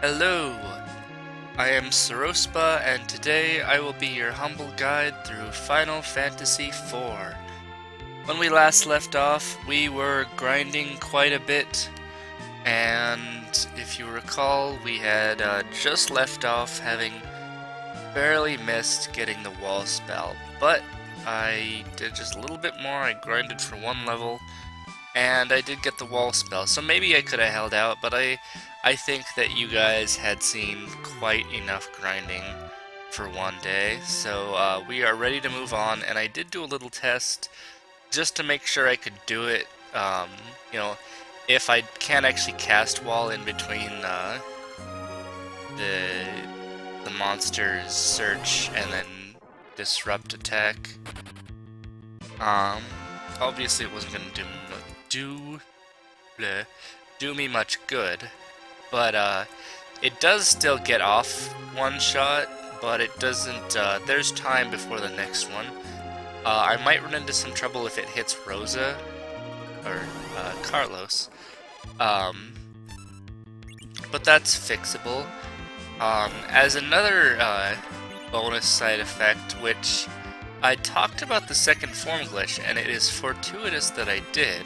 Hello, I am Sorospa, and today I will be your humble guide through Final Fantasy IV. When we last left off, we were grinding quite a bit, and if you recall, we had just left off having barely missed getting the wall spell, but I did just a little bit more. I grinded for one level, and I did get the wall spell, so maybe I could have held out, but I think that you guys had seen quite enough grinding for one day, so we are ready to move on, and I did do a little test just to make sure I could do it, you know, if I can actually cast wall in between the monster's search and then disrupt attack. Obviously it wasn't gonna do me much good, but it does still get off one shot, but it doesn't, there's time before the next one. I might run into some trouble if it hits Rosa, or Carlos, but that's fixable. As another bonus side effect, which I talked about the second form glitch, and it is fortuitous that I did,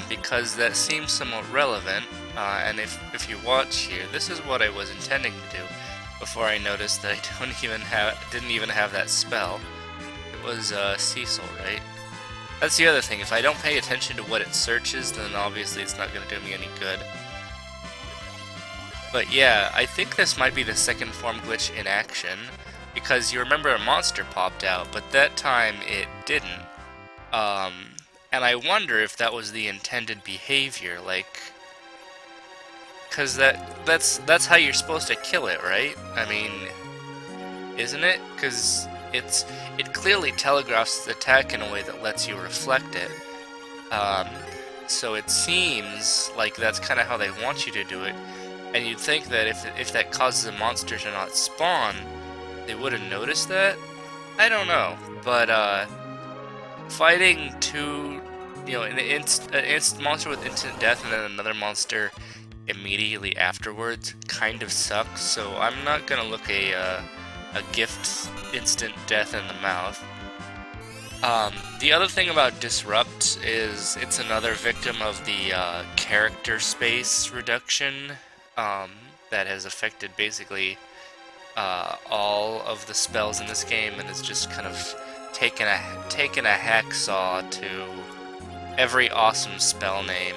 because that seems somewhat relevant, and if you watch here, this is what I was intending to do before I noticed that I didn't even have that spell. It was Cecil, right? That's the other thing. If I don't pay attention to what it searches, then obviously it's not going to do me any good. But yeah, I think this might be the second form glitch in action, because you remember a monster popped out, but that time it didn't. And I wonder if that was the intended behavior, like, because that's how you're supposed to kill it, right? I mean, isn't it? Because it clearly telegraphs the attack in a way that lets you reflect it. So it seems like that's kind of how they want you to do it. And you'd think that if that causes a monster to not spawn, they would have noticed that? I don't know, but fighting two, an instant monster with instant death and then another monster immediately afterwards kind of sucks, so I'm not gonna look a gift instant death in the mouth. The other thing about Disrupt is it's another victim of the character space reduction that has affected basically all of the spells in this game, and it's just kind of taken a hacksaw to every awesome spell name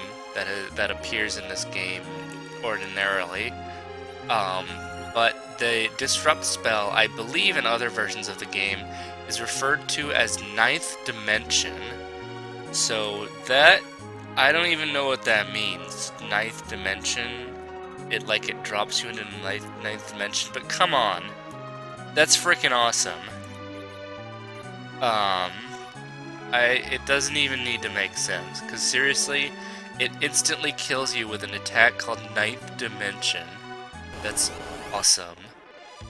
that appears in this game ordinarily. But the Disrupt spell, I believe in other versions of the game, is referred to as Ninth Dimension. So that, I don't even know what that means. Ninth Dimension? It drops you into the ninth dimension, but come on. That's freaking awesome. It doesn't even need to make sense, because seriously, it instantly kills you with an attack called Ninth Dimension. That's awesome.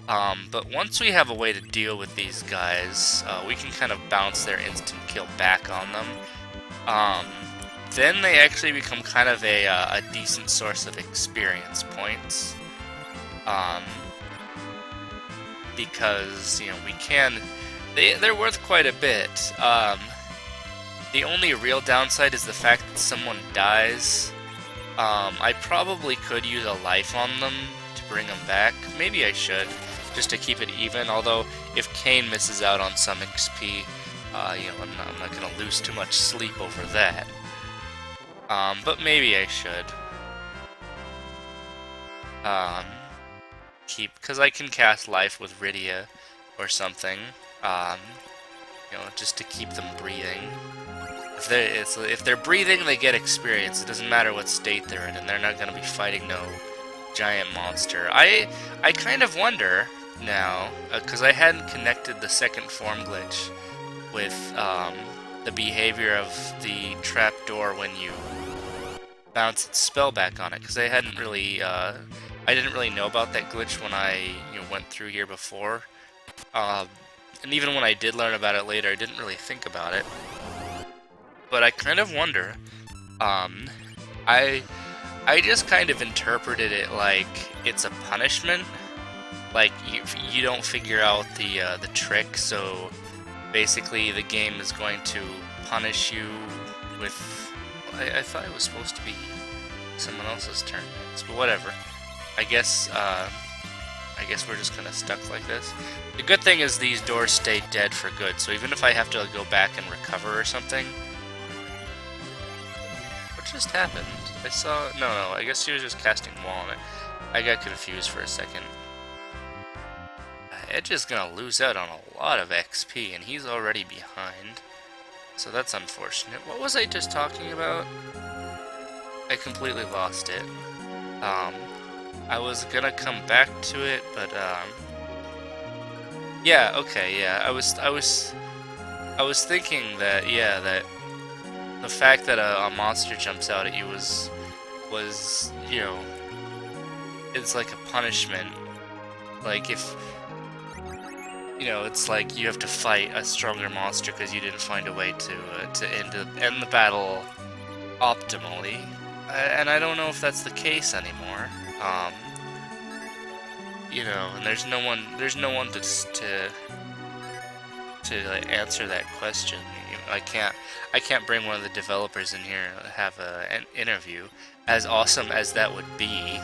But once we have a way to deal with these guys, we can kind of bounce their instant kill back on them. Then they actually become kind of a decent source of experience points. Because, they're worth quite a bit. The only real downside is the fact that someone dies. I probably could use a life on them to bring them back. Maybe I should, just to keep it even, although if Kane misses out on some XP, I'm not going to lose too much sleep over that. But maybe I should. Because I can cast life with Rydia or something, just to keep them breathing. If they're breathing, they get experience. It doesn't matter what state they're in, and they're not going to be fighting no giant monster. I kind of wonder now, because I hadn't connected the second form glitch with the behavior of the trapdoor when you bounce its spell back on it, because I didn't really know about that glitch when I went through here before, and even when I did learn about it later, I didn't really think about it. But I kind of wonder, I just kind of interpreted it like it's a punishment. Like, you don't figure out the trick, so basically the game is going to punish you with... I thought it was supposed to be someone else's turn next, but whatever. I guess we're just kind of stuck like this. The good thing is these doors stay dead for good, so even if I have to go back and recover or something... What just happened? I saw... No, I guess she was just casting wall on it. I got confused for a second. Edge is gonna lose out on a lot of XP, and he's already behind. So that's unfortunate. What was I just talking about? I completely lost it. I was gonna come back to it, but yeah, okay, yeah. I was thinking that, yeah, that the fact that a monster jumps out at you was you know, it's like a punishment. Like if, you know, it's like you have to fight a stronger monster because you didn't find a way to end the battle optimally, and I don't know if that's the case anymore. You know, and there's no one to like, answer that question. You know, I can't bring one of the developers in here and have an interview, as awesome as that would be.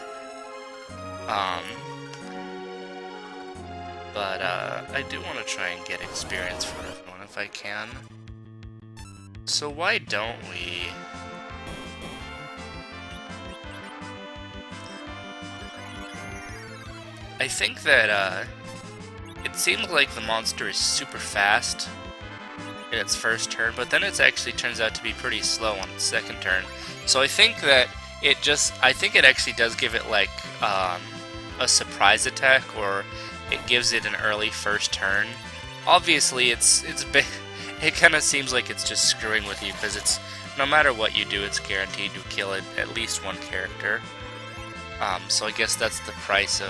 But I do want to try and get experience for everyone if I can. So why don't we... I think that it seems like the monster is super fast in its first turn, but then it actually turns out to be pretty slow on its second turn. So I think that I think it actually does give it like a surprise attack, or it gives it an early first turn. Obviously, it kind of seems like it's just screwing with you, because it's, no matter what you do, it's guaranteed to kill at least one character. So I guess that's the price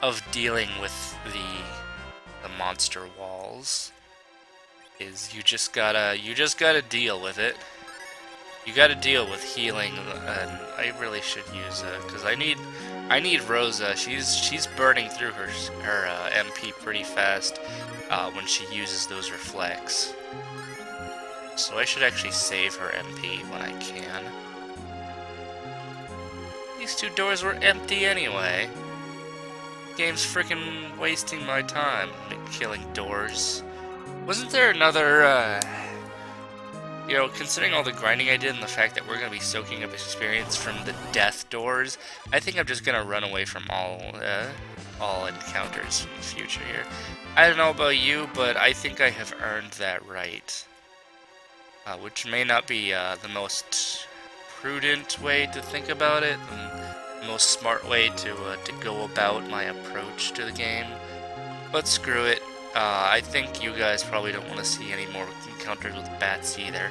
of dealing with the monster walls. Is you just gotta deal with it. You gotta deal with healing, and I really should use because I need Rosa. She's burning through her MP pretty fast when she uses those reflects. So I should actually save her MP when I can. These two doors were empty anyway. Game's freaking wasting my time killing doors. Wasn't there another, you know, considering all the grinding I did and the fact that we're going to be soaking up experience from the death doors, I think I'm just going to run away from all encounters in the future here. I don't know about you, but I think I have earned that right. Which may not be the most prudent way to think about it, the most smart way to go about my approach to the game. But screw it. I think you guys probably don't want to see any more encounters with bats either.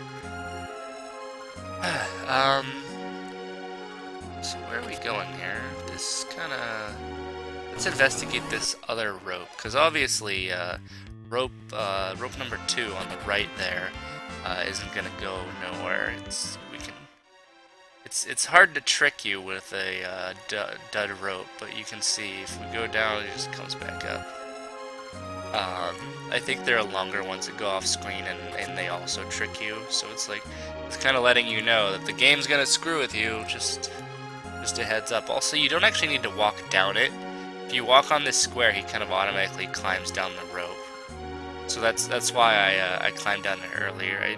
So where are we going here? This kind of... Let's investigate this other rope, because obviously rope number 2 on the right there isn't gonna go nowhere. It's hard to trick you with a dud rope, but you can see if we go down, it just comes back up. I think there are longer ones that go off screen, and they also trick you, so it's kind of letting you know that the game's gonna screw with you, just a heads up. Also, you don't actually need to walk down it. If you walk on this square, he kind of automatically climbs down the rope. So that's why I climbed down it earlier.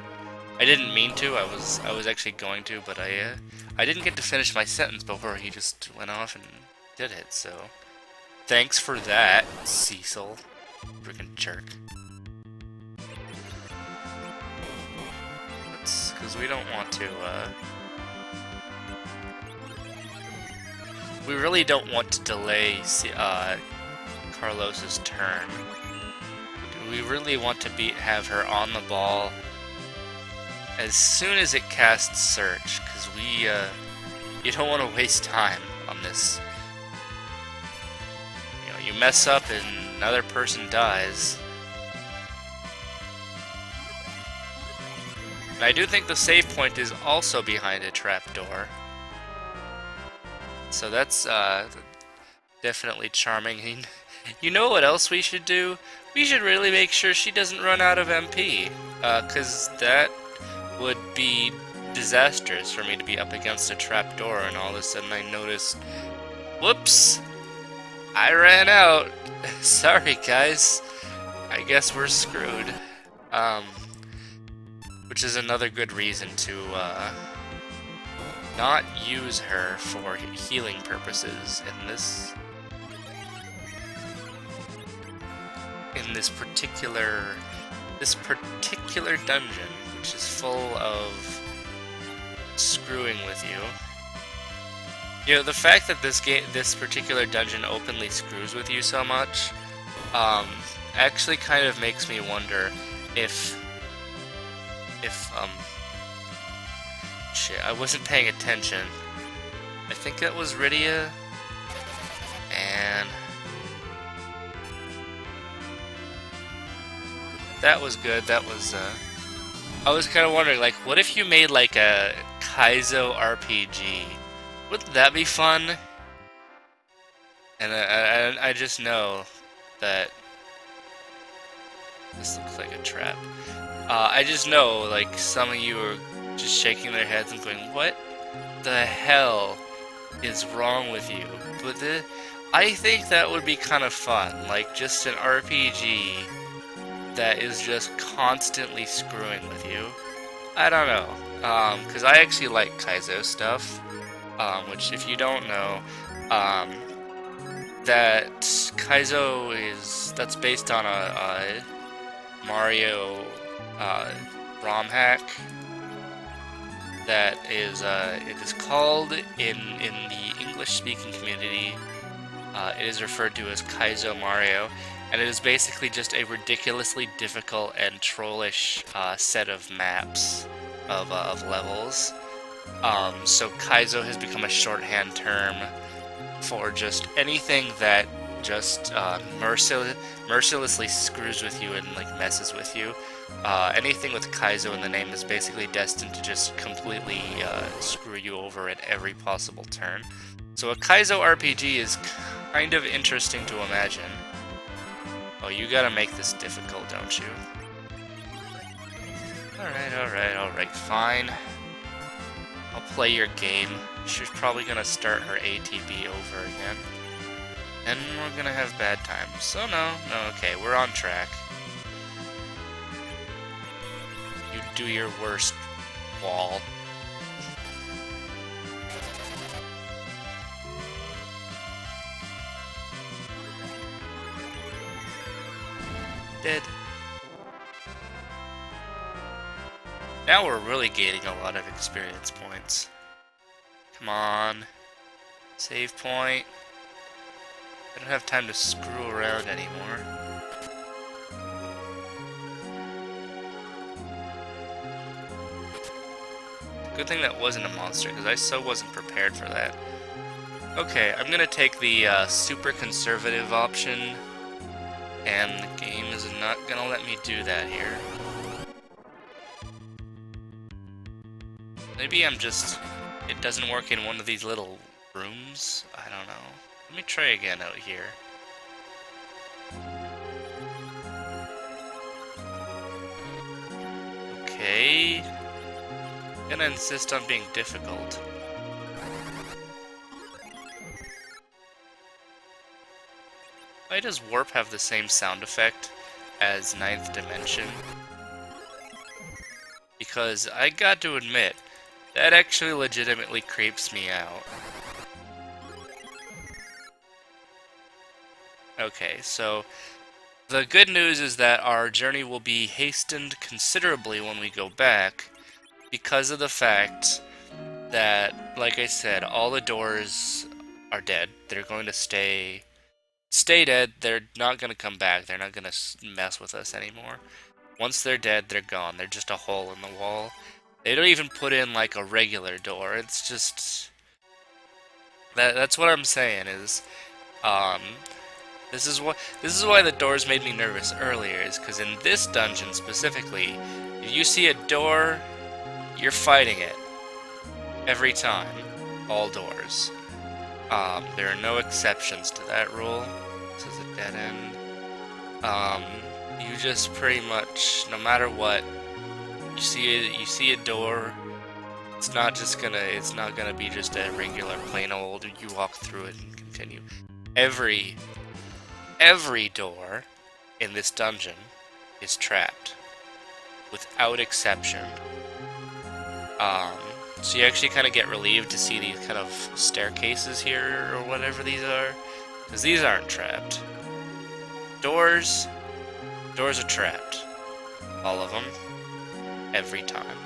I didn't mean to. I was actually going to, but I didn't get to finish my sentence before he just went off and did it. So thanks for that, Cecil. Freaking jerk. Because we don't want to, we really don't want to delay Carlos's turn. We really want to have her on the ball as soon as it casts Search, because you don't want to waste time on this. You know, you mess up and another person dies. And I do think the save point is also behind a trapdoor. So that's definitely charming. You know what else we should do? We should really make sure she doesn't run out of MP, because that would be disastrous for me to be up against a trapdoor and all of a sudden I noticed, whoops, I ran out. Sorry guys, I guess we're screwed. Which is another good reason to not use her for healing purposes in this particular dungeon, which is full of screwing with you. You know, the fact that this particular dungeon openly screws with you so much, actually kind of makes me wonder if shit, I wasn't paying attention. I think that was Rydia, and that was good. That was, I was kind of wondering, like, what if you made, like, a Kaizo RPG? Wouldn't that be fun? And I just know that this looks like a trap. I just know, like, some of you are just shaking their heads and going, what the hell is wrong with you? But I think that would be kind of fun, like, just an RPG that is just constantly screwing with you. I don't know, because I actually like Kaizo stuff, which, if you don't know, that Kaizo that's based on a Mario ROM hack that is, it is called, in the English-speaking community, it is referred to as Kaizo Mario, and it is basically just a ridiculously difficult and trollish set of maps of levels. So Kaizo has become a shorthand term for just anything that just mercilessly screws with you and, like, messes with you. Anything with Kaizo in the name is basically destined to just completely screw you over at every possible turn. So a Kaizo RPG is kind of interesting to imagine. Oh, you gotta make this difficult, don't you? Alright, fine. I'll play your game. She's probably gonna start her ATB over again. And we're gonna have bad times. So no, okay, we're on track. You do your worst, wall. Dead. Now we're really gaining a lot of experience points. Come on. Save point. I don't have time to screw around anymore. Good thing that wasn't a monster, because I so wasn't prepared for that. Okay, I'm gonna take the super conservative option, and the game is not gonna let me do that here. Maybe I'm just... it doesn't work in one of these little rooms? I don't know. Let me try again out here. Okay. I'm gonna insist on being difficult. Why does Warp have the same sound effect as Ninth Dimension? Because I got to admit, that actually legitimately creeps me out. Okay, so the good news is that our journey will be hastened considerably when we go back, because of the fact that, like I said, all the doors are dead. They're going to stay dead. They're not going to come back. They're not going to mess with us anymore. Once they're dead, they're gone. They're just a hole in the wall. They don't even put in, like, a regular door. It's just... That's what I'm saying is... This is why the doors made me nervous earlier, is because in this dungeon specifically, if you see a door, you're fighting it. Every time. All doors. There are no exceptions to that rule. This is a dead end. You just pretty much, no matter what, you see a door. It's not gonna be just a regular plain old. You walk through it and continue. Every door in this dungeon is trapped, without exception. So you actually kind of get relieved to see these kind of staircases here, or whatever these are, because these aren't trapped. Doors are trapped. All of them. Every time.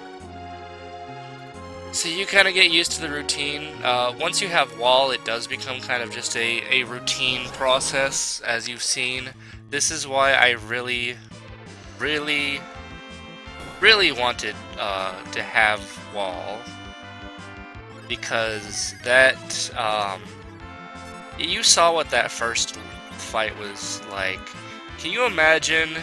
So you kind of get used to the routine. Once you have wall, it does become kind of just a routine process, as you've seen. This is why I really wanted to have wall, because that you saw what that first fight was like. Can you imagine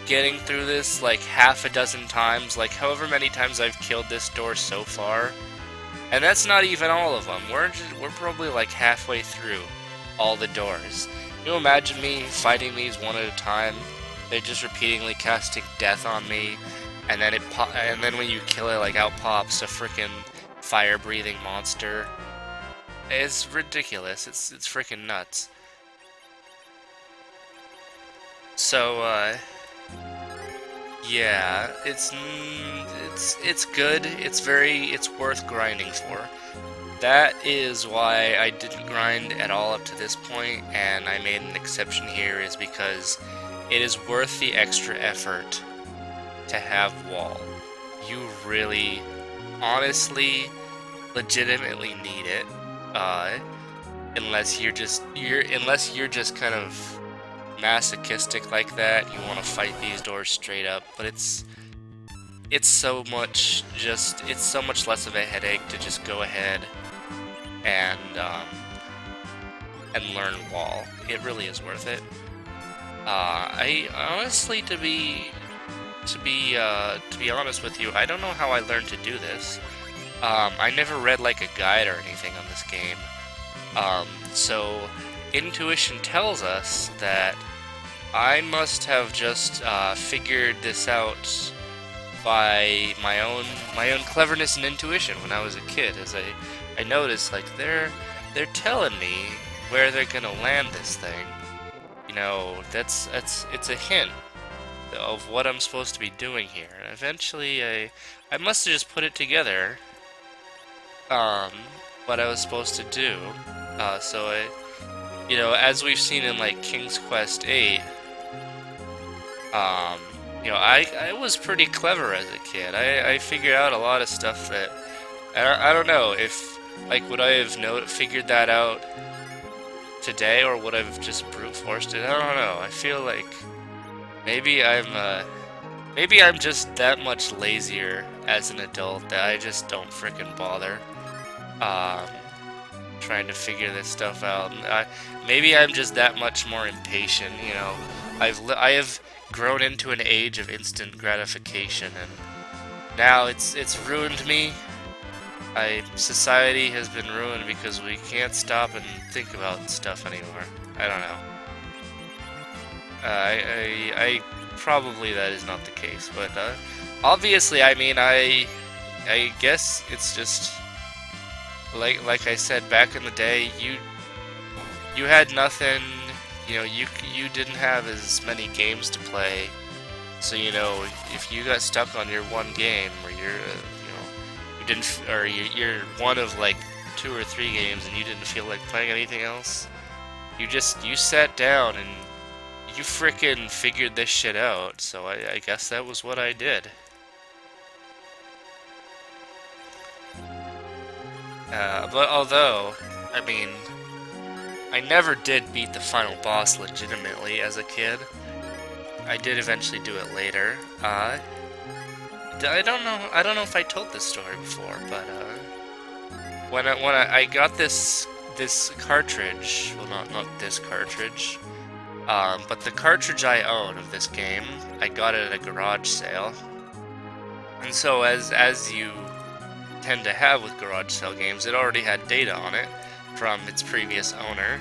getting through this like half a dozen times, like however many times I've killed this door so far? And that's not even all of them. We're probably like halfway through all the doors. Can you imagine me fighting these one at a time? They're just repeatedly casting death on me, and then when you kill it, like out pops a freaking fire-breathing monster. It's ridiculous. It's freaking nuts. So yeah, it's good. It's worth grinding for. That is why I didn't grind at all up to this point, and I made an exception here, is because it is worth the extra effort to have wall. You really, honestly, legitimately need it. Unless you're just kind of masochistic like that, you want to fight these doors straight up. But it's so much less of a headache to just go ahead and learn wall. It really is worth it. I honestly, to be honest with you, I don't know how I learned to do this. I never read like a guide or anything on this game. So intuition tells us that I must have just figured this out by my own cleverness and intuition when I was a kid. As I noticed, like they're telling me where they're gonna land this thing. You know, it's a hint of what I'm supposed to be doing here. And eventually, I must have just put it together. What I was supposed to do. So as we've seen in like King's Quest 8, I was pretty clever as a kid. I figured out a lot of stuff that I don't know if would I have figured that out today, or would I have just brute forced it? I don't know. I feel like maybe I'm just that much lazier as an adult that I just don't frickin' bother trying to figure this stuff out. Maybe I'm just that much more impatient. I have grown into an age of instant gratification, and now it's ruined me. Society has been ruined because we can't stop and think about stuff anymore. I don't know. I probably that is not the case, but obviously, I mean, I guess it's just like I said back in the day. You had nothing. You didn't have as many games to play, so if you got stuck on your one game, or you're one of like 2 or 3 games and you didn't feel like playing anything else, you sat down and you frickin' figured this shit out. So I guess that was what I did. But although, I mean, I never did beat the final boss legitimately as a kid. I did eventually do it later. I don't know if I told this story before, but when I got this cartridge, well, not this cartridge, but the cartridge I own of this game, I got it at a garage sale. And so as you tend to have with garage sale games, it already had data on it. from its previous owner.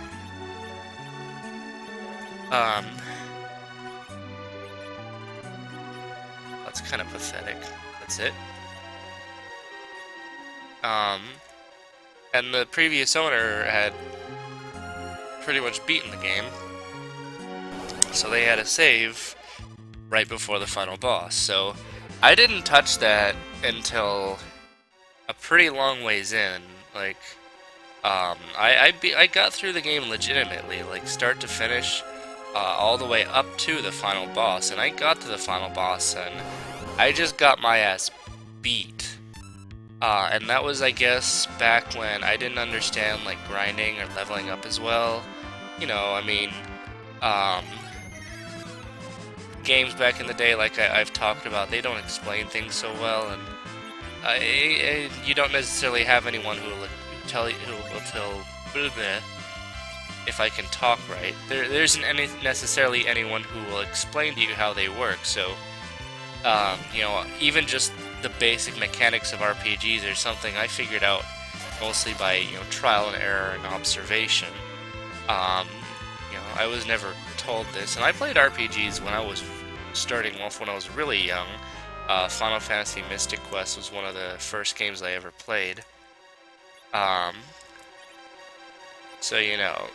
That's kind of pathetic. That's it. And the previous owner had pretty much beaten the game, so they had a save right before the final boss. So I didn't touch that until a pretty long ways in. Like, I got through the game legitimately, like start to finish, all the way up to the final boss, and I got to the final boss and I just got my ass beat. And that was, I guess, back when I didn't understand, like, grinding or leveling up as well. You know, I mean, games back in the day, like I've talked about, they don't explain things so well, and you don't necessarily have anyone who will tell if I can talk right. There isn't necessarily anyone who will explain to you how they work, so, you know, even just the basic mechanics of RPGs or something I figured out mostly by, you know, trial and error and observation. You know, I was never told this, and I played RPGs when I was starting off when I was really young. Final Fantasy Mystic Quest was one of the first games I ever played. So, you know,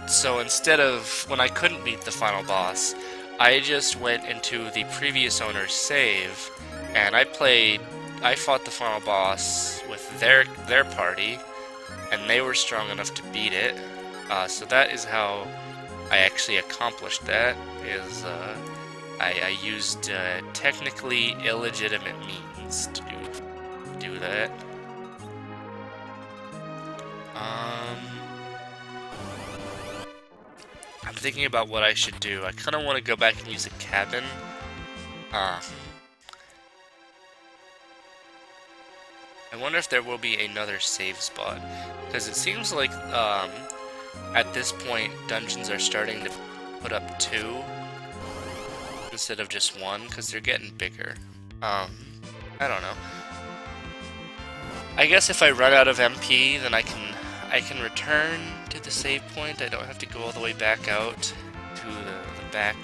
so instead of, when I couldn't beat the final boss, I just went into the previous owner's save, and I fought the final boss with their party, and they were strong enough to beat it. So that is how I actually accomplished that, is I used technically illegitimate means to do that. I'm thinking about what I should do. I kind of want to go back and use a cabin. I wonder if there will be another save spot, because it seems like at this point dungeons are starting to put up 2 instead of just 1, because they're getting bigger. I don't know. I guess if I run out of MP, then I can return to the save point. I don't have to go all the way back out to the back.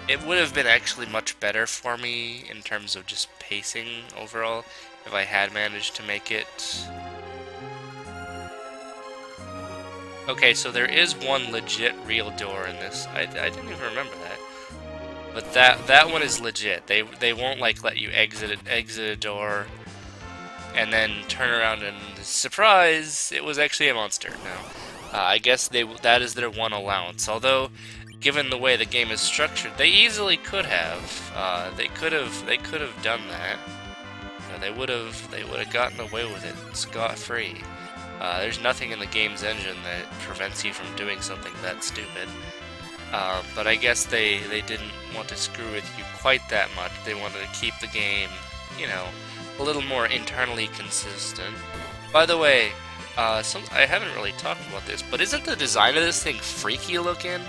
It would have been actually much better for me in terms of just pacing overall if I had managed to make it. Okay, so there is one legit real door in this. I didn't even remember that. But that one is legit. They won't like let you exit a door and then turn around and surprise, it was actually a monster. No, I guess that is their one allowance. Although, given the way the game is structured, they easily could have. They could have done that. You know, they would have gotten away with it scot-free. There's nothing in the game's engine that prevents you from doing something that stupid. But I guess they didn't want to screw with you quite that much. They wanted to keep the game, you know, a little more internally consistent. By the way, I haven't really talked about this, but isn't the design of this thing freaky looking?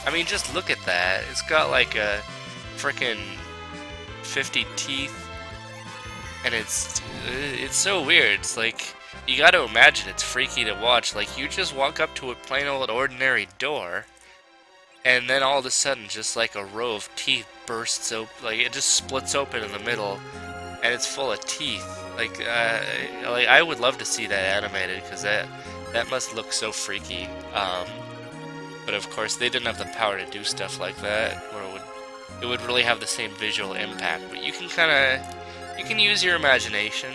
I mean, just look at that. It's got like a frickin' 50 teeth, and it's so weird. It's like, you gotta imagine it's freaky to watch. Like, you just walk up to a plain old ordinary door, and then all of a sudden, just like a row of teeth bursts open, like it just splits open in the middle, and it's full of teeth. Like I would love to see that animated, because that must look so freaky. But of course, they didn't have the power to do stuff like that, where it would really have the same visual impact. But you can use your imagination.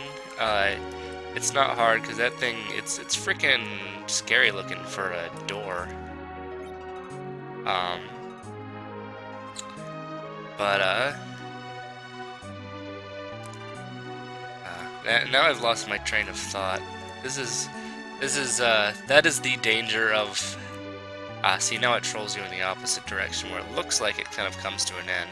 It's not hard, because that thing, it's freaking scary looking for a door. Now I've lost my train of thought. That is the danger of, see, now it trolls you in the opposite direction, where it looks like it kind of comes to an end.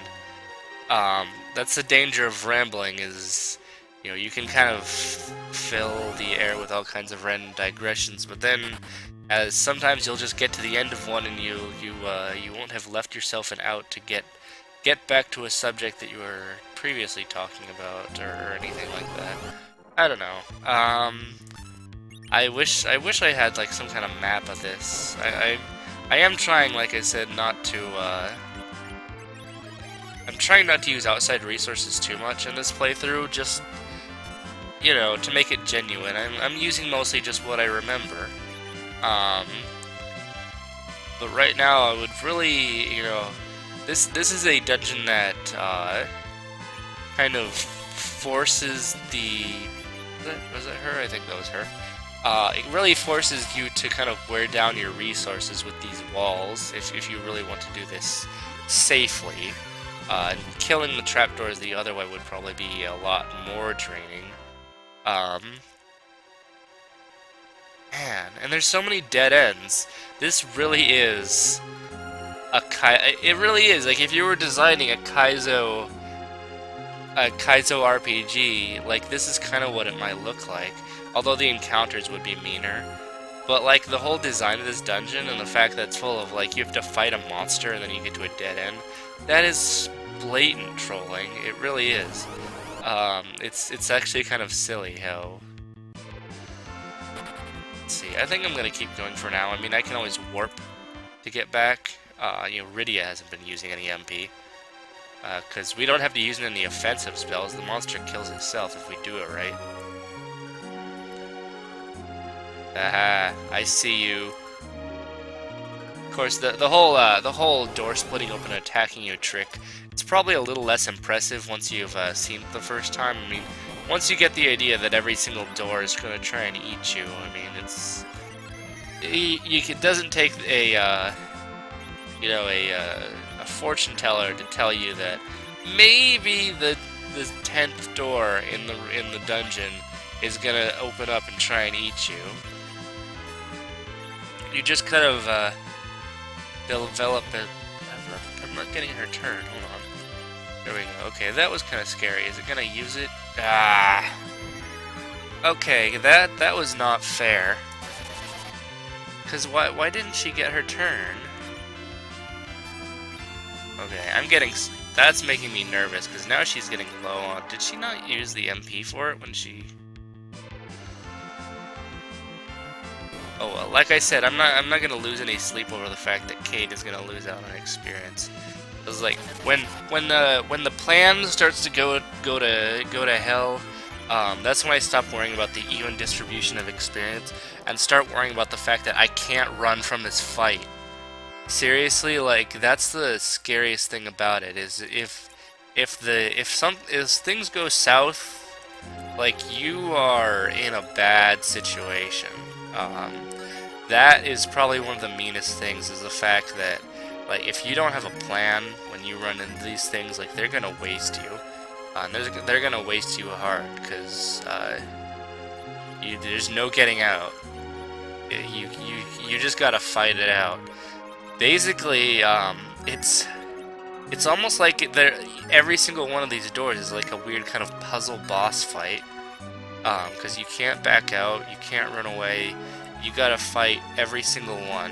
That's the danger of rambling, is, you know, you can kind of fill the air with all kinds of random digressions, but then, as sometimes you'll just get to the end of one and you won't have left yourself an out to get back to a subject that you were previously talking about, or anything like that. I don't know. I wish I had like some kind of map of this. I am trying, like I said, not to I'm trying not to use outside resources too much in this playthrough, just, you know, to make it genuine. I'm using mostly just what I remember. But right now I would really, you know, this is a dungeon that kind of forces the was it her? I think that was her. It really forces you to kind of wear down your resources with these walls if you really want to do this safely. And killing the trapdoors the other way would probably be a lot more draining. Man, and there's so many dead ends. This really is it really is, like, if you were designing a Kaizo RPG, like, this is kind of what it might look like. Although the encounters would be meaner. But, like, the whole design of this dungeon and the fact that it's full of, like, you have to fight a monster and then you get to a dead end, that is blatant trolling. It really is. It's actually kind of silly how... Let's see, I think I'm gonna keep going for now. I mean, I can always warp to get back. You know, Rydia hasn't been using any MP. Because we don't have to use any offensive spells. The monster kills itself if we do it right. Aha, I see you. Of course, the whole door splitting open and attacking you trick, it's probably a little less impressive once you've seen it the first time. I mean, once you get the idea that every single door is going to try and eat you, I mean, it doesn't take a you know, a fortune teller to tell you that maybe the 10th door in the dungeon is gonna open up and try and eat you. You just kind of develop it. I'm not getting her turn. Hold on. There we go. Okay, that was kind of scary. Is it gonna use it? Ah. Okay, that was not fair. Cause why didn't she get her turn? Okay, I'm getting... That's making me nervous, because now she's getting low on... Did she not use the MP for it when she... Oh well, like I said, I'm not gonna lose any sleep over the fact that Kate is gonna lose out on experience. Because, like, when the plan starts to go to hell, that's when I stop worrying about the even distribution of experience and start worrying about the fact that I can't run from this fight. Seriously, like, that's the scariest thing about it, is if things go south, like, you are in a bad situation. That is probably one of the meanest things, is the fact that, like, if you don't have a plan when you run into these things, like, they're gonna waste you. And they're gonna waste you hard, because there's no getting out. You just gotta fight it out. Basically, it's almost like every single one of these doors is like a weird kind of puzzle boss fight. Because you can't back out, you can't run away, you gotta fight every single one.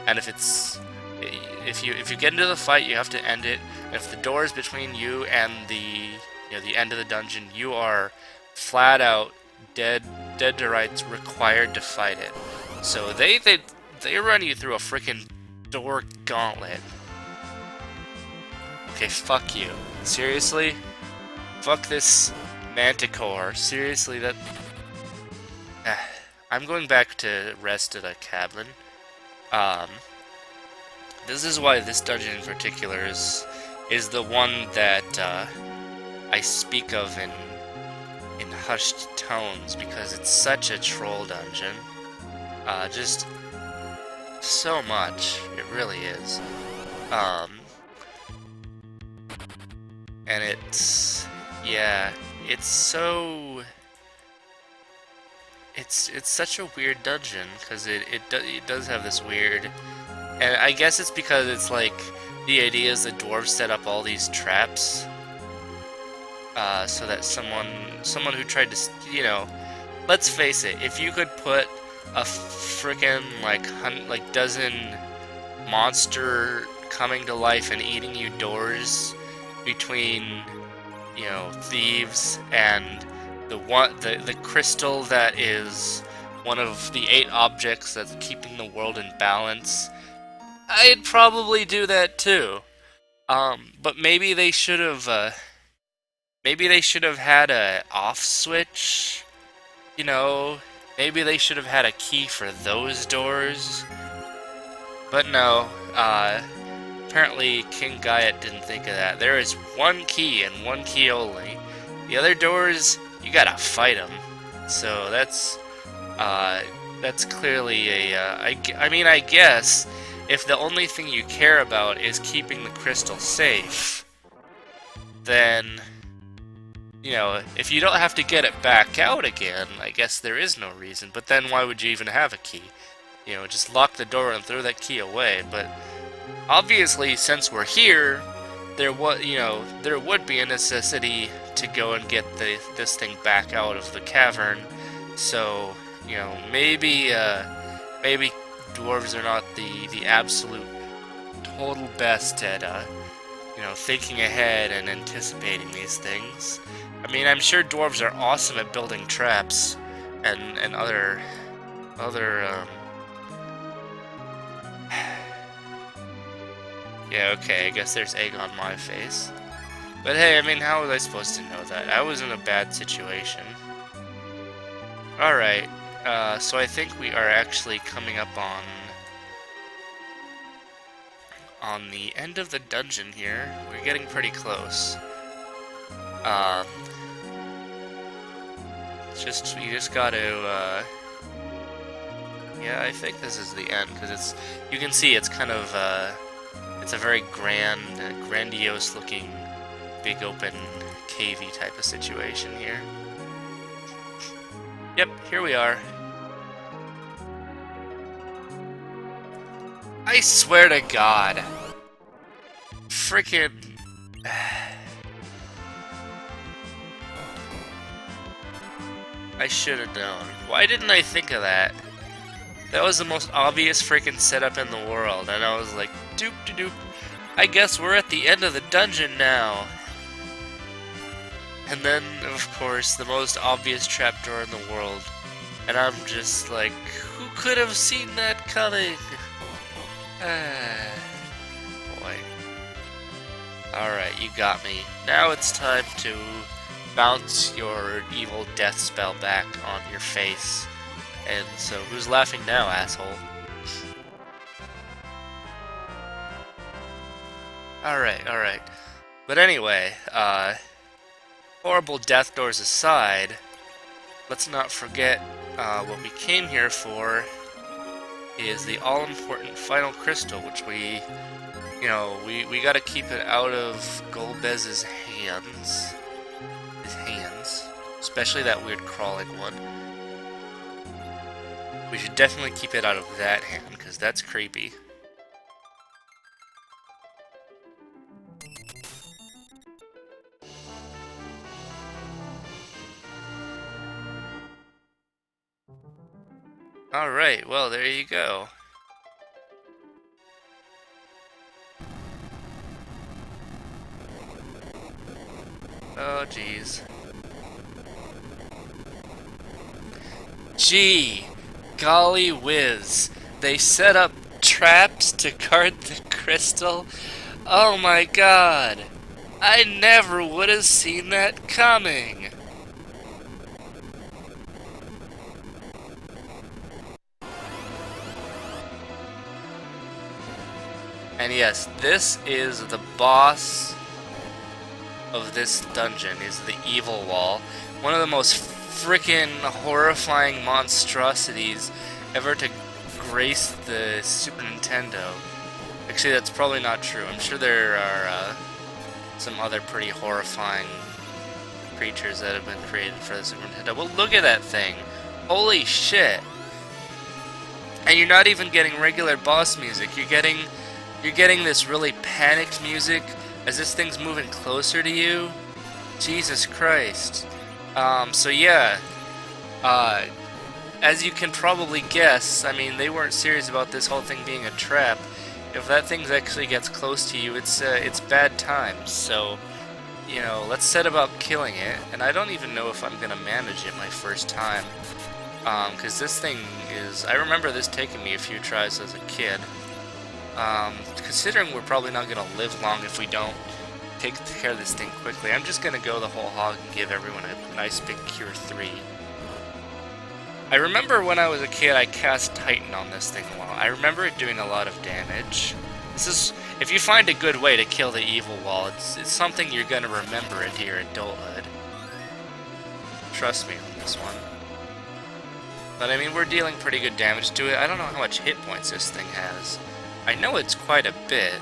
And if you get into the fight, you have to end it. And if the door is between you and the end of the dungeon, you are flat out dead to rights, required to fight it. So they run you through a freaking door gauntlet. Okay, fuck you. Seriously? Fuck this Manticore. Seriously, that... I'm going back to rest at a cabin. This is why this dungeon in particular is the one that I speak of in hushed tones, because it's such a troll dungeon. Just so much. It really is. And it's... yeah, it's so... It's such a weird dungeon, because it does have this weird... And I guess it's because it's like, the idea is the dwarves set up all these traps, so that someone who tried to, you know, let's face it, if you could put a frickin' like dozen monster coming to life and eating you doors between, you know, thieves and the crystal that is one of the 8 objects that's keeping the world in balance, I'd probably do that too. But maybe they should have had a off switch. You know, maybe they should have had a key for those doors. But no, apparently King Gaiet didn't think of that. There is one key and one key only. The other doors, you gotta fight them. So that's clearly a, I mean, I guess if the only thing you care about is keeping the crystal safe, then, you know, if you don't have to get it back out again, I guess there is no reason. But then why would you even have a key? You know, just lock the door and throw that key away. But obviously, since we're here, there would be a necessity to go and get this thing back out of the cavern. So, you know, maybe dwarves are not the absolute total best at you know, thinking ahead and anticipating these things. I mean, I'm sure dwarves are awesome at building traps and other yeah, okay, I guess there's egg on my face. But hey, I mean, how was I supposed to know that? I was in a bad situation. Alright, so I think we are actually coming up on the end of the dungeon here. We're getting pretty close. You just gotta, yeah, I think this is the end, because you can see it's kind of, it's a very grandiose looking, big open, cavey type of situation here. Yep, here we are. I swear to God. Frickin'... I should have known. Why didn't I think of that? That was the most obvious freaking setup in the world, and I was like, doop-de-doop. I guess we're at the end of the dungeon now. And then, of course, the most obvious trapdoor in the world. And I'm just like, who could have seen that coming? Boy. Alright, you got me. Now it's time to bounce your evil death spell back on your face. And so, who's laughing now, asshole? Alright. But anyway, horrible death doors aside, let's not forget what we came here for is the all-important final crystal, which we gotta keep it out of Golbez's hands. His hands. Especially that weird crawling one. We should definitely keep it out of that hand, because that's creepy. Alright, well, there you go. Oh, jeez. Gee, golly whiz. They set up traps to guard the crystal? Oh my god. I never would have seen that coming. And yes, this is the boss of this dungeon, is the evil wall. One of the most frickin' horrifying monstrosities ever to grace the Super Nintendo. Actually, that's probably not true. I'm sure there are some other pretty horrifying creatures that have been created for the Super Nintendo. Well, look at that thing. Holy shit. And you're not even getting regular boss music. You're getting this really panicked music as this thing's moving closer to you. Jesus Christ. So yeah, as you can probably guess, I mean, they weren't serious about this whole thing being a trap. If that thing actually gets close to you, it's bad times. So, you know, let's set about killing it. And I don't even know if I'm gonna manage it my first time. Because this thing is... I remember this taking me a few tries as a kid. Considering we're probably not gonna live long if we don't take care of this thing quickly, I'm just gonna go the whole hog and give everyone a nice big Cure 3. I remember when I was a kid, I cast Titan on this thing a while. I remember it doing a lot of damage. This is... If you find a good way to kill the evil wall, it's something you're gonna remember into your adulthood. Trust me on this one. But I mean, we're dealing pretty good damage to it. I don't know how much hit points this thing has. I know it's quite a bit.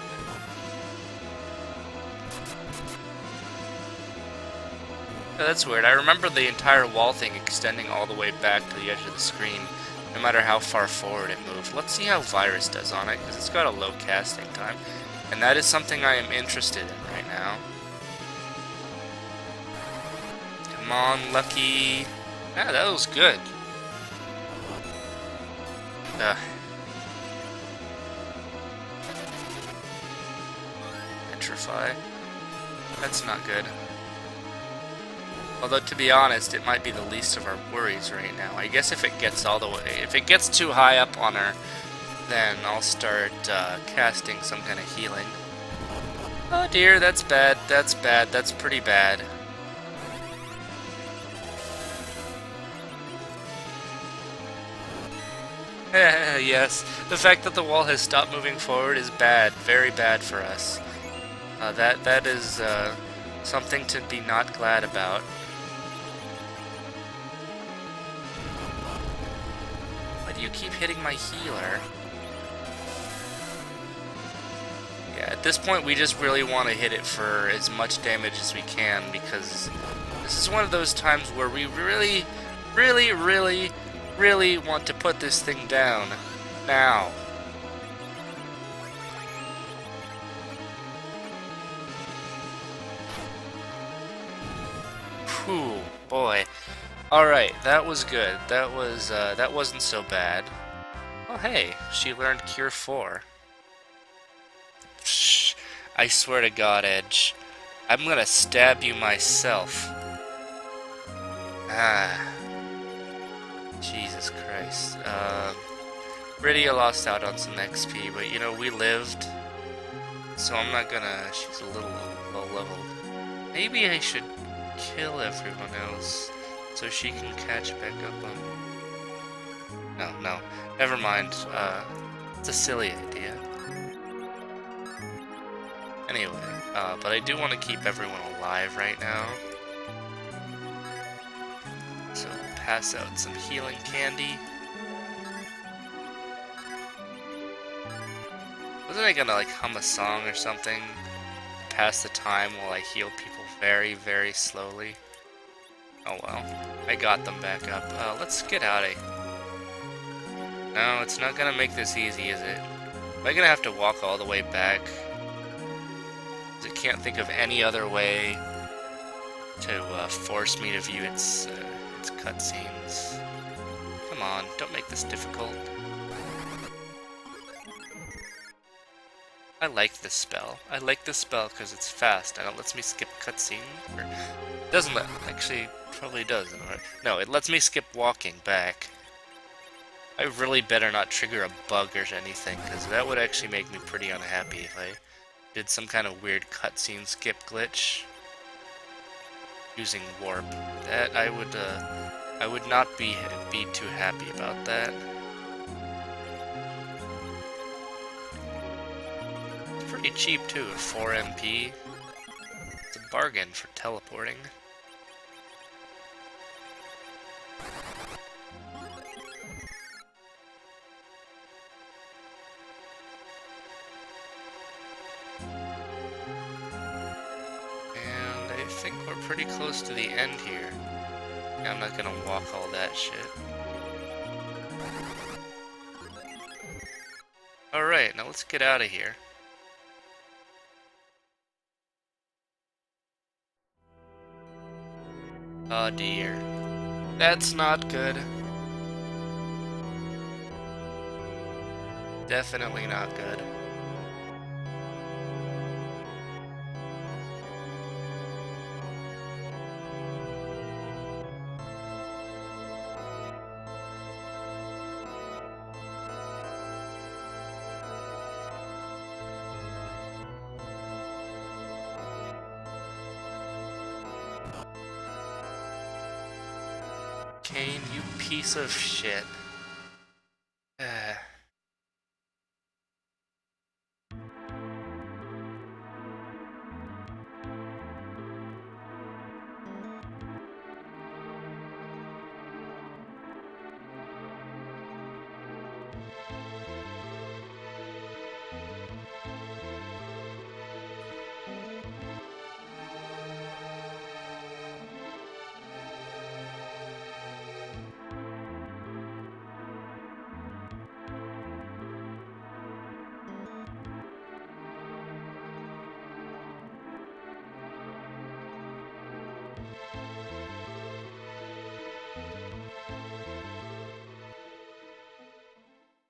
Oh, that's weird. I remember the entire wall thing extending all the way back to the edge of the screen, no matter how far forward it moved. Let's see how Virus does on it, because it's got a low casting time. And that is something I am interested in right now. Come on, Lucky. Yeah, that was good. Petrify. That's not good. Although, to be honest, it might be the least of our worries right now. I guess if it gets all the way... If it gets too high up on her, then I'll start casting some kind of healing. Oh dear, that's bad. That's bad. That's pretty bad. Yes, the fact that the wall has stopped moving forward is bad. Very bad for us. That is something to be not glad about. Why do you keep hitting my healer? Yeah, at this point we just really want to hit it for as much damage as we can, because this is one of those times where we really want to put this thing down. Now. Whew, boy. Alright, that was good. That wasn't so bad. Oh hey, she learned Cure 4. Shh, I swear to God, Edge. I'm gonna stab you myself. Ah. Jesus Christ. Rydia lost out on some XP, but you know, we lived. So I'm not gonna... She's a little low level. Maybe I should kill everyone else so she can catch back up on... No. Never mind. It's a silly idea. Anyway, but I do want to keep everyone alive right now. So, pass out some healing candy. Wasn't I gonna, like, hum a song or something? Pass the time while I heal people very, very slowly? Oh well. I got them back up. Let's get out of here. No, it's not gonna make this easy, is it? Am I gonna have to walk all the way back? I can't think of any other way to force me to view its cutscenes. Come on, don't make this difficult. I like this spell. I like this spell because it's fast and it lets me skip cutscene. Or it doesn't let... Actually, probably does. No, it lets me skip walking back. I really better not trigger a bug or anything, because that would actually make me pretty unhappy if I did some kind of weird cutscene skip glitch using warp. That I would not be too happy about that. It's pretty cheap too, 4 MP. It's a bargain for teleporting. I think we're pretty close to the end here. Yeah, I'm not gonna walk all that shit. Alright, now let's get out of here. Oh dear. That's not good. Definitely not good. Kane, you piece of shit.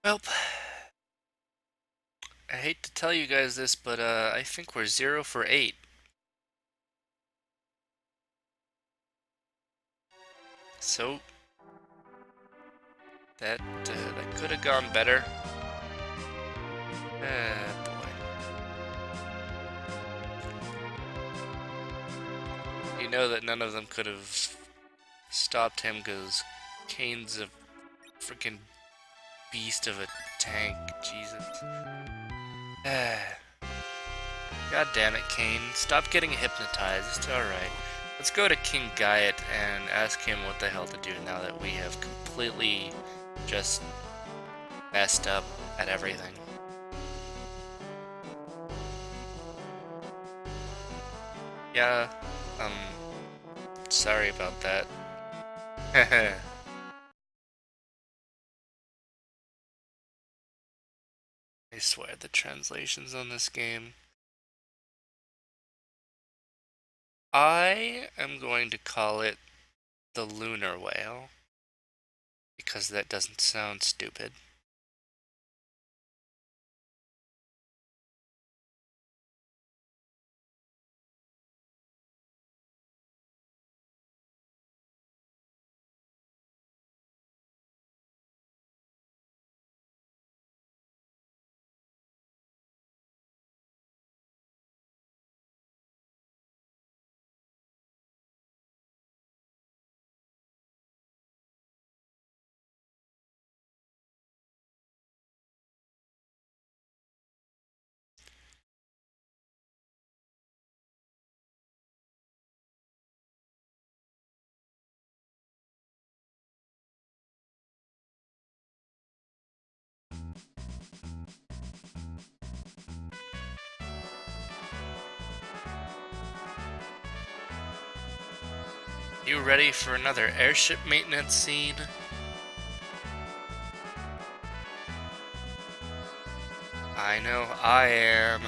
Well, I hate to tell you guys this, but I think we're 0 for 8. So that could have gone better. Boy. You know that none of them could have stopped him because Kane's a freaking beast of a tank. Jesus. God damn it, Kane. Stop getting hypnotized. It's alright. Let's go to King Gaiet and ask him what the hell to do now that we have completely just messed up at everything. Yeah, sorry about that. I swear the translations on this game. I am going to call it the lunar whale because that doesn't sound stupid. You ready for another airship maintenance scene? I know I am.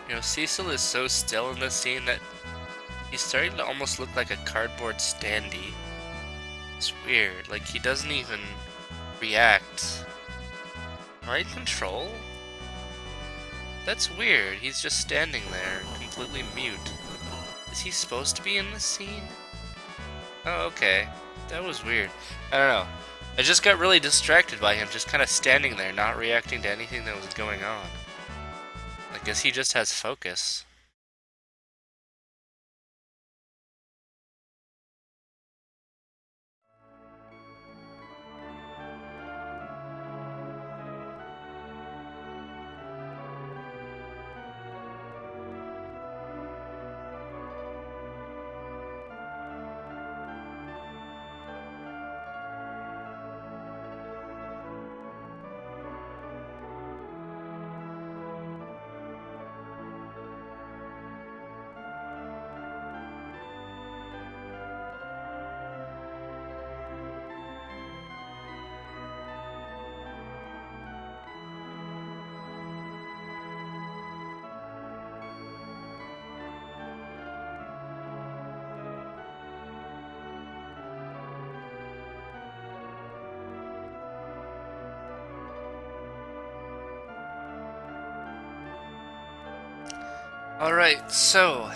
You know, Cecil is so still in this scene that he's starting to almost look like a cardboard standee. It's weird, like he doesn't even react. Mind control? That's weird, he's just standing there, completely mute. Is he supposed to be in this scene? Oh, okay. That was weird. I don't know. I just got really distracted by him just kind of standing there, not reacting to anything that was going on. I guess he just has focus. Alright, so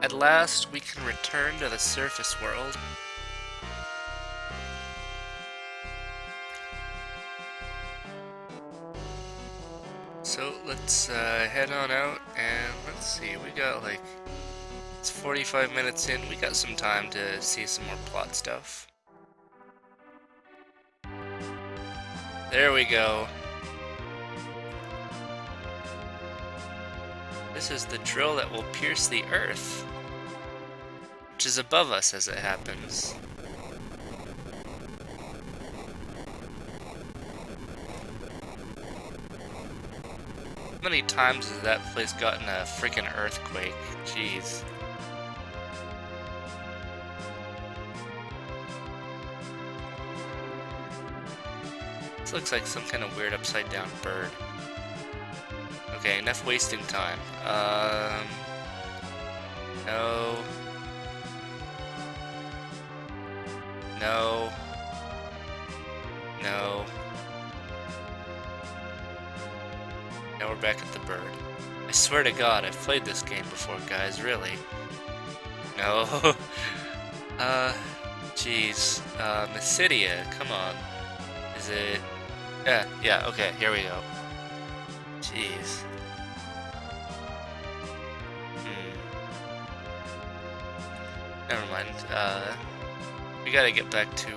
at last we can return to the surface world. So let's head on out and let's see, we got like, it's 45 minutes in, we got some time to see some more plot stuff. There we go. This is the drill that will pierce the earth, which is above us as it happens. How many times has that place gotten a freaking earthquake? Jeez. This looks like some kind of weird upside down bird. Okay, enough wasting time. No. No. No. Now we're back at the bird. I swear to God, I've played this game before, guys, really. No. Jeez. Mysidia, come on. Is it... Yeah, okay, here we go. Jeez. Never mind. We gotta get back to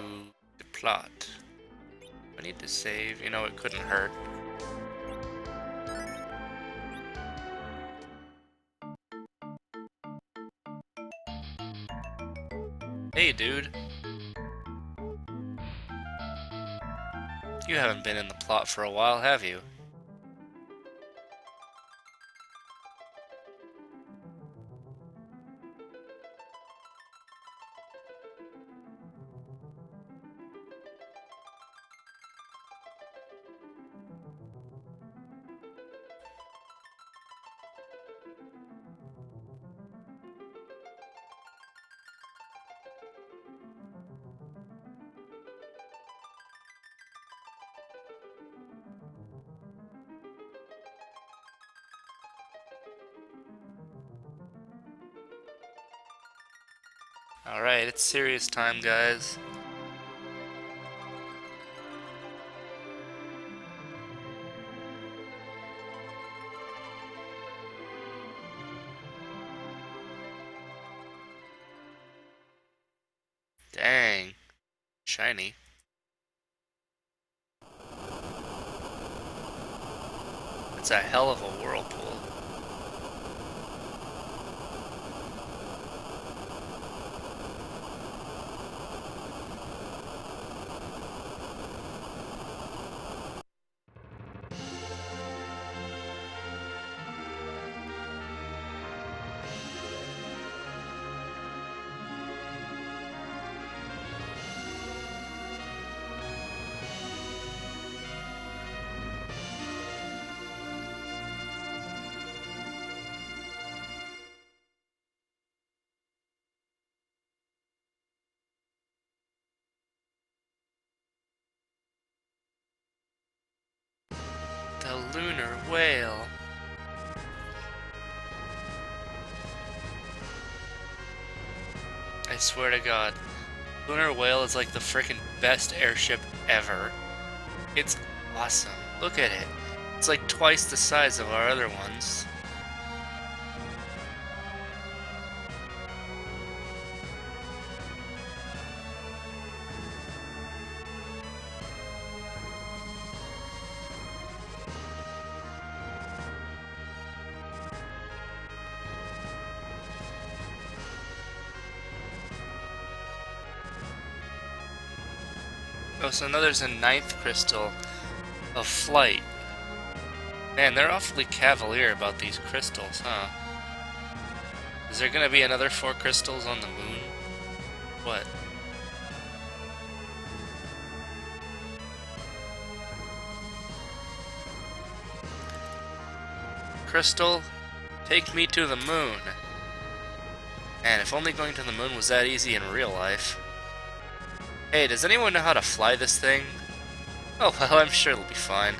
the plot. I need to save. You know, it couldn't hurt. Hey, dude. You haven't been in the plot for a while, have you? Alright, it's serious time, guys. Dang. Shiny. It's a hell of a whirlpool. The lunar whale. I swear to God, lunar whale is like the frickin' best airship ever. It's awesome. Look at it. It's like twice the size of our other ones. Oh, so now there's a 9th crystal of flight. Man, they're awfully cavalier about these crystals, huh? Is there gonna be another 4 crystals on the moon? What? Crystal, take me to the moon. Man, if only going to the moon was that easy in real life. Hey, does anyone know how to fly this thing? Oh well, I'm sure it'll be fine.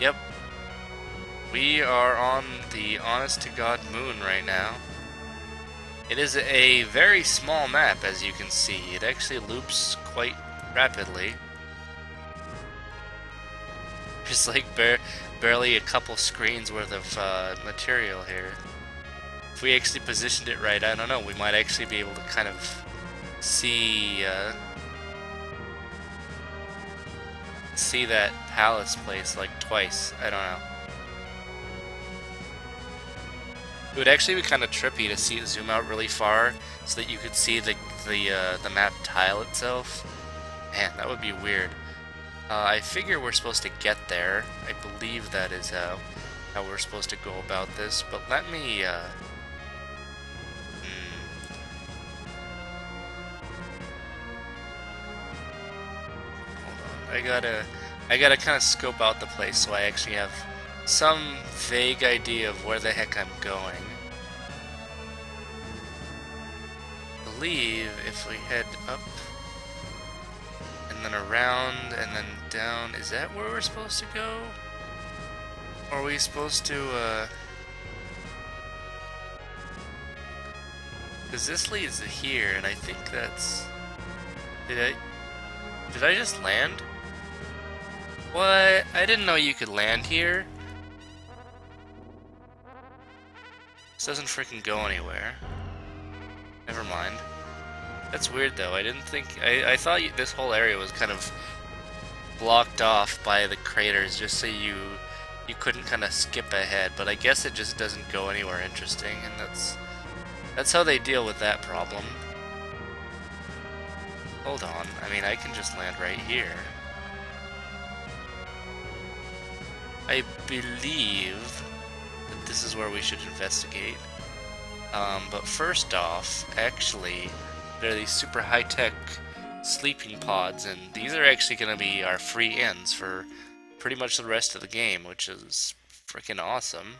Yep. We are on the honest-to-God moon right now. It is a very small map, as you can see. It actually loops quite rapidly. There's like barely a couple screens worth of material here. If we actually positioned it right, I don't know, we might actually be able to kind of see that palace place like twice. I don't know. It would actually be kind of trippy to see it zoom out really far so that you could see the map tile itself. Man, that would be weird. I figure we're supposed to get there. I believe that is how we're supposed to go about this. But let me. Hold on. I gotta kind of scope out the place so I actually have some vague idea of where the heck I'm going. I believe if we head up and then around and then down, is that where we're supposed to go? Or are we supposed to, because this leads to here, and I think that's... Did I just land? What? I didn't know you could land here. This doesn't freaking go anywhere. Never mind. That's weird though. I didn't think... I thought this whole area was kind of blocked off by the craters just so you couldn't kind of skip ahead, but I guess it just doesn't go anywhere interesting, and that's how they deal with that problem. Hold on. I mean, I can just land right here. I believe that this is where we should investigate. But first off, actually, there are these super high-tech sleeping pods, and these are actually going to be our free ends for pretty much the rest of the game, which is freaking awesome.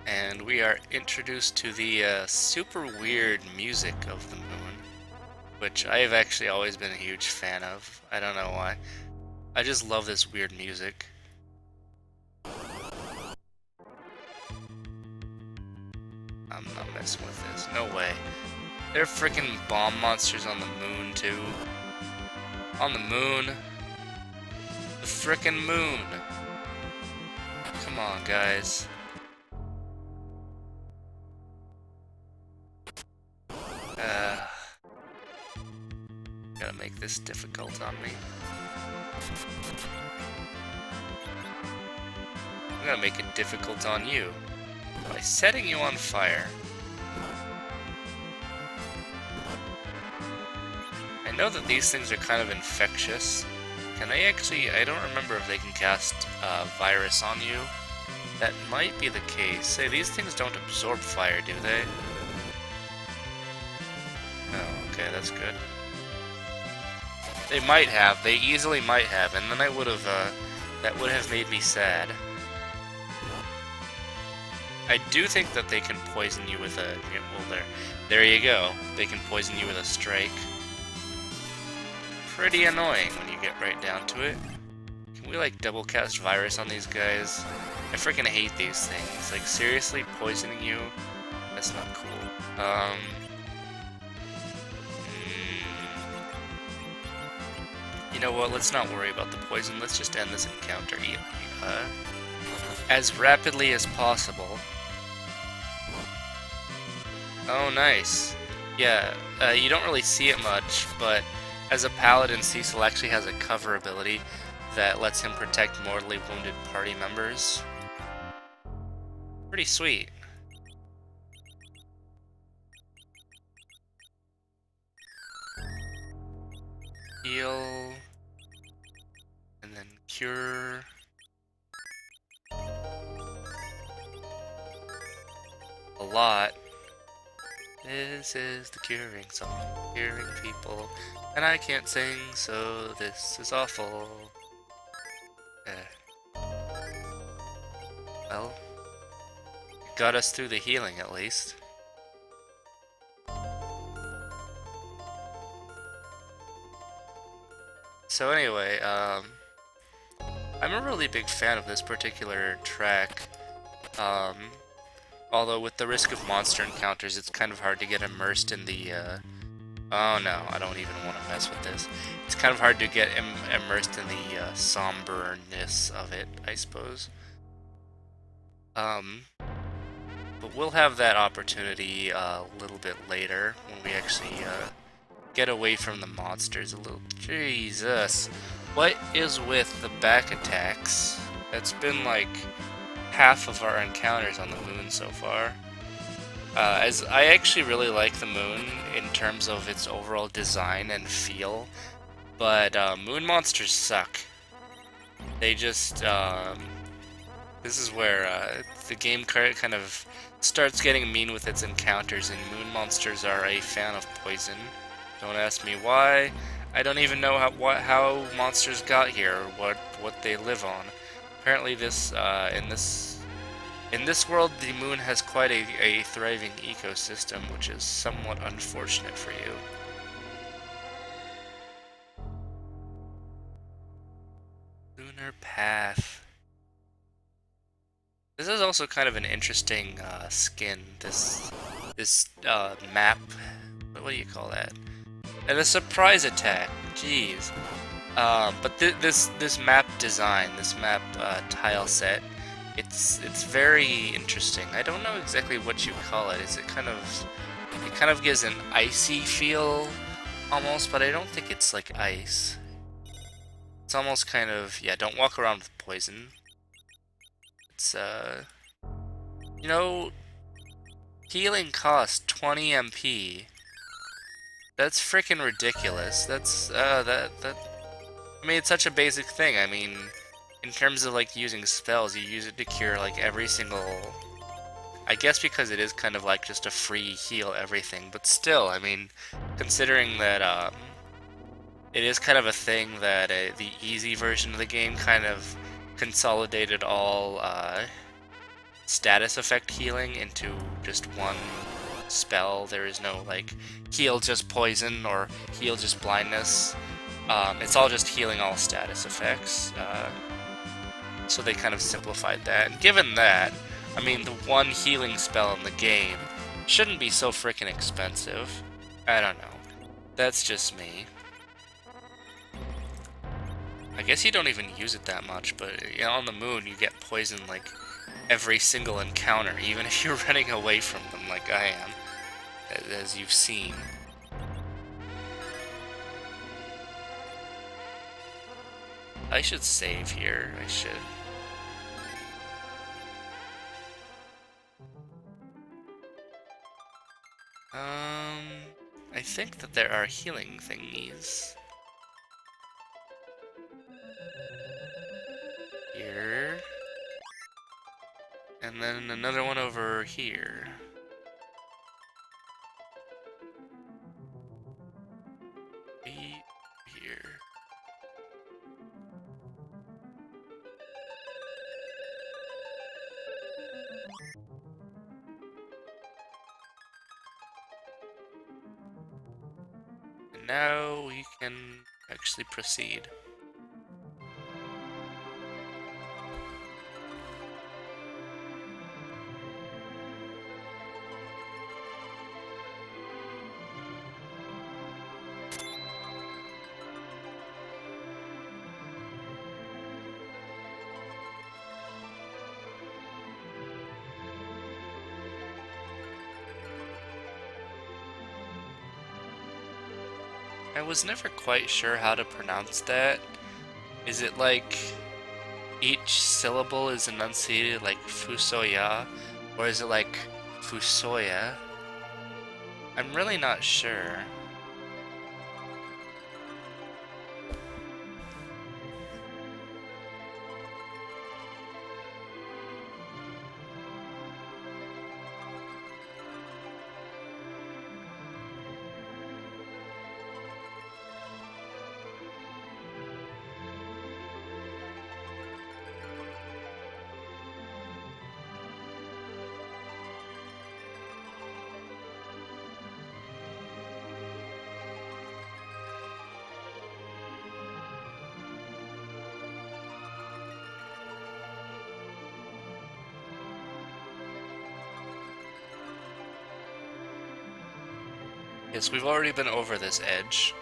And we are introduced to the super weird music of the moon, which I have actually always been a huge fan of. I don't know why. I just love this weird music. I'm not messing with this. No way. There are freaking bomb monsters on the moon, too. On the moon. The frickin' moon. Come on, guys. Gotta make this difficult on me. I'm gonna make it difficult on you by setting you on fire. I know that these things are kind of infectious. Can they actually... I don't remember if they can cast virus on you. That might be the case. Say, these things don't absorb fire, do they? Oh, okay, that's good. They might have. They easily might have, and then I would have, that would have made me sad. I do think that they can poison you with a... Well, there you go. They can poison you with a strike. Pretty annoying when you get right down to it. Can we, like, double cast virus on these guys? I freaking hate these things. Like, seriously, poisoning you? That's not cool. You know what, let's not worry about the poison, let's just end this encounter as rapidly as possible. Oh, nice. Yeah, you don't really see it much, but as a paladin, Cecil actually has a cover ability that lets him protect mortally wounded party members. Pretty sweet. Heal. And then cure. A lot. This is the curing song. Curing people. And I can't sing, so this is awful. Well, got us through the healing at least. So anyway, I'm a really big fan of this particular track. Um, Although with the risk of monster encounters, it's kind of hard to get immersed in the, oh no, I don't even want to mess with this. It's kind of hard to get immersed in the somberness of it, I suppose. But we'll have that opportunity a little bit later when we actually get away from the monsters a little. Jesus. What is with the back attacks? That's been like half of our encounters on the moon so far. As I actually really like the moon in terms of its overall design and feel, but moon monsters suck. They just, this is where the game kind of starts getting mean with its encounters, and moon monsters are a fan of poison. Don't ask me why. I don't even know how monsters got here or what they live on. Apparently, in this world, the moon has quite a thriving ecosystem, which is somewhat unfortunate for you. Lunar Path. This is also kind of an interesting skin. This map. What do you call that? And a surprise attack. Jeez. But this map design, this map tile set, it's very interesting. I don't know exactly what you call it. It kind of gives an icy feel almost, but I don't think it's like ice. It's almost kind of, yeah, don't walk around with poison. It's you know, healing costs 20 MP. That's freaking ridiculous. That's I mean, it's such a basic thing. I mean, in terms of like using spells, you use it to cure like every single. I guess because it is kind of like just a free heal everything, but still, I mean, considering that it is kind of a thing that the easy version of the game kind of consolidated all status effect healing into just one spell. There is no like heal just poison or heal just blindness. It's all just healing all status effects. So they kind of simplified that. And given that, I mean, the one healing spell in the game shouldn't be so freaking expensive. I don't know. That's just me. I guess you don't even use it that much, but you know, on the moon you get poisoned like every single encounter, even if you're running away from them like I am, as you've seen. I should save here. I should. I think that there are healing thingies. Here. And then another one over here. Here. And now we can actually proceed. I was never quite sure how to pronounce that. Is it like each syllable is enunciated like Fusoya, or is it like Fusoya? I'm really not sure. Yes, we've already been over this edge.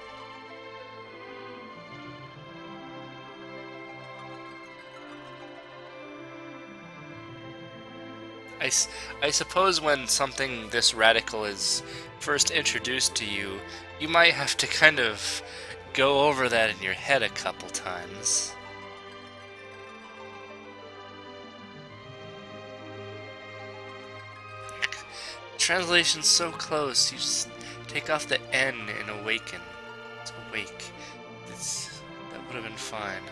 I suppose when something this radical is first introduced to you, you might have to kind of go over that in your head a couple times. Translation's so close, you just take off the N in awaken. It's awake. That would have been fine.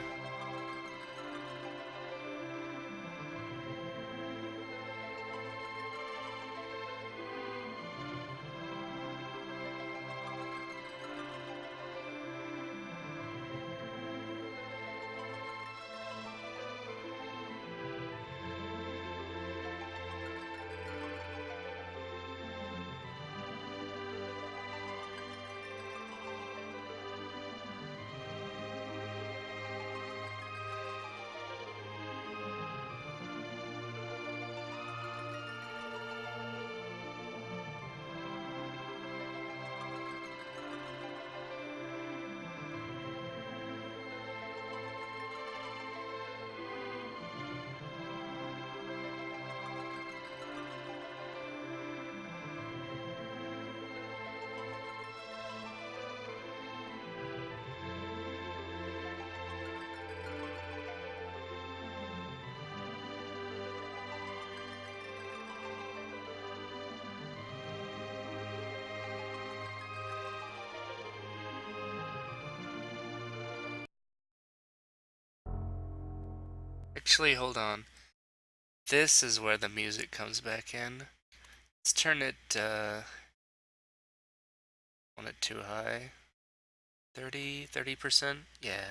Actually, hold on. This is where the music comes back in. Let's turn it, want it too high. 30%? Yeah.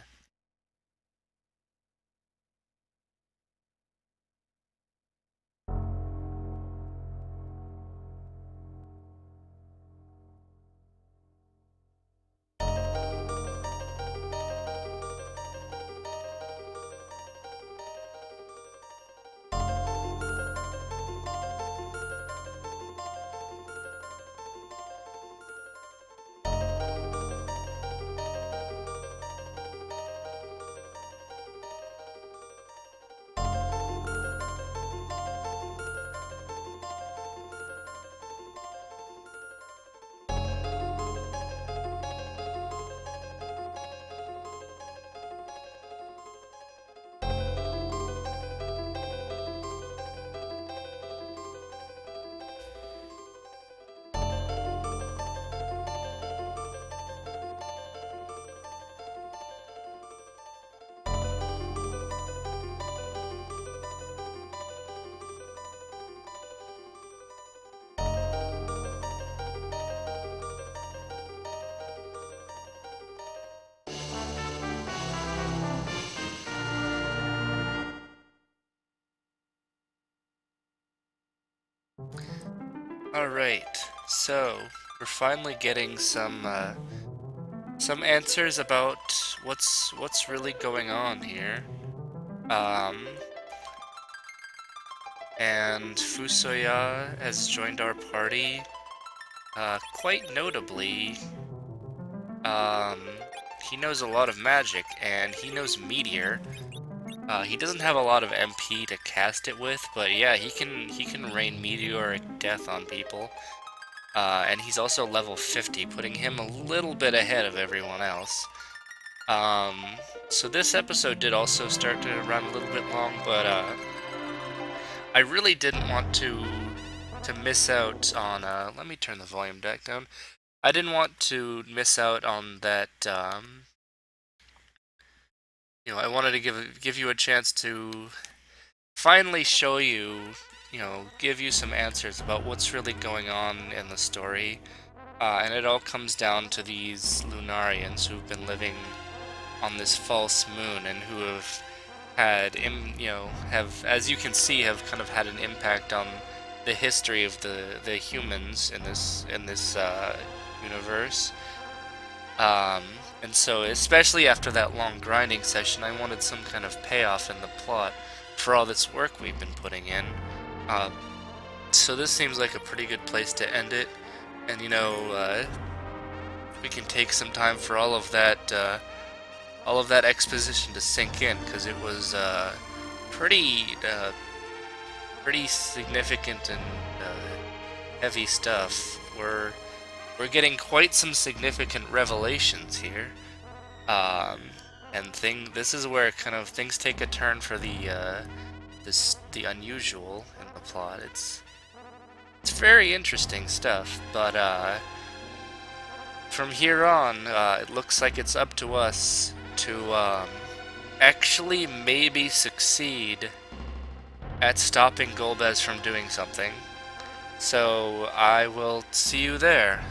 Alright, so we're finally getting some answers about what's really going on here. Um, and Fusoya has joined our party. Quite notably, um, he knows a lot of magic, and he knows Meteor. He doesn't have a lot of MP to cast it with, but yeah, he can rain meteoric death on people. And he's also level 50, putting him a little bit ahead of everyone else. So this episode did also start to run a little bit long, but I really didn't want to miss out on. Let me turn the volume back down. I didn't want to miss out on that. I wanted to give you a chance to finally show you, give you some answers about what's really going on in the story. And it all comes down to these Lunarians who've been living on this false moon and who have had, have, as you can see, have kind of had an impact on the history of the humans in this universe. And so, especially after that long grinding session, I wanted some kind of payoff in the plot for all this work we've been putting in. So this seems like a pretty good place to end it. And we can take some time for all of that exposition to sink in, because it was pretty pretty significant and heavy stuff. We're getting quite some significant revelations here, and this is where kind of things take a turn for the unusual in the plot. It's very interesting stuff, but from here on, it looks like it's up to us to actually maybe succeed at stopping Golbez from doing something. So I will see you there.